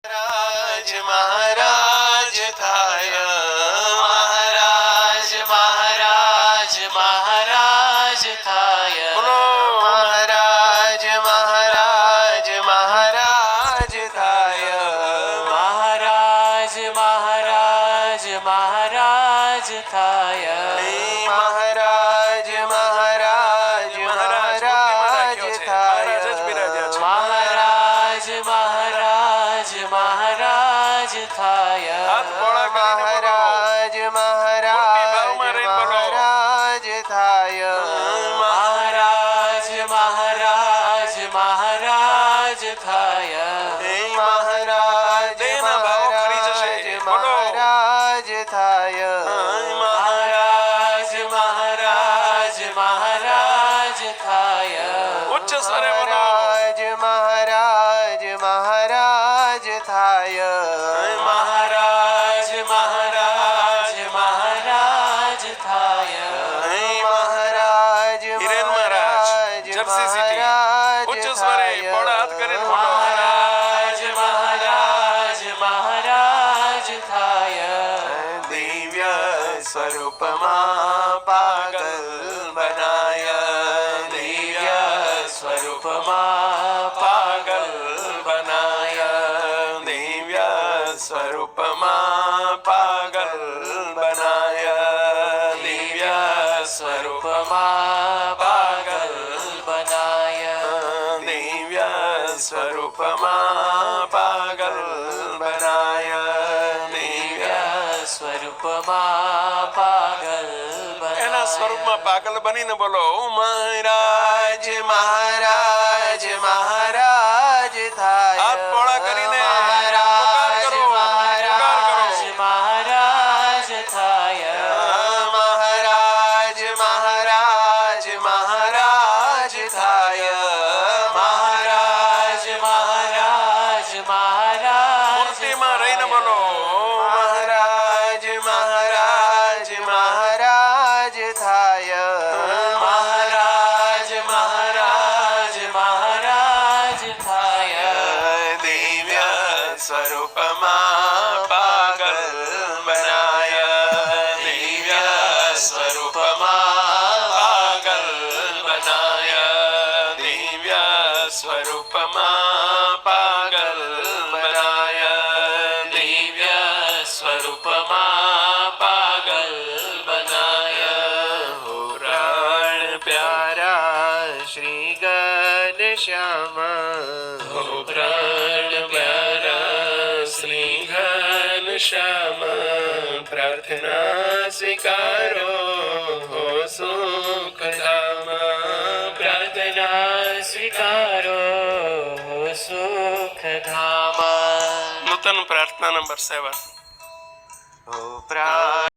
महाराज महाराज थाया महाराज महाराज महाराज थाया बोलो महाराज महाराज महाराज थाया महाराज महाराज महाराज थाया महाराज महाराज महाराज थाया महाराज महाराज महाराज थाया महाराज महाराज महाराज थाया महाराज महाराज महाराज थाया महाराज महाराज महाराज थाया महाराज महाराज महाराज थाया उच्च स्वरे महाराज महाराज महाराज थाया महाराज महाराज महाराज थाया महाराज हिरेन महाराज जर्सी सिटी उच्च स्वरे बड़ा हाथ करें महाराज महाराज महाराज थाया दिव्य स्वरूप पागल बनाया दिव्य स्वरूप पागल बनाया दिव्य स्वरूप पागल बनाया दिव्य स्वरूप पागल बनाया दिव्य स्वरूप पागल बनाया दिव्य स्वरूप पागल एना स्वरूप में पागल बनी ने बोलो महाराज महाराज महाराज थाया हाथ पोड़ा करीने महाराज महाराज महाराज थाया महाराज महाराज महाराज थाया महाराज महाराज महाराज मूर्ति में रहीने बोलो महाराज महाराज महाराज थाया महाराज महाराज महाराज थाया दिव्य स्वरूप पागल बनाया दिव्य स्वरूप पागल बनाया दिव्य स्वरूप पागल बनाया दिव्य स्वरूप पागल बनाया हो प्राण प्यारा श्री घनश्याम हो प्राण प्यारा श्री घनश्याम प्रार्थना स्वीकारो हो सुख धाम प्रार्थना स्वीकारो हो सुख धाम नूतन प्रार्थना नंबर 7 हो प्राण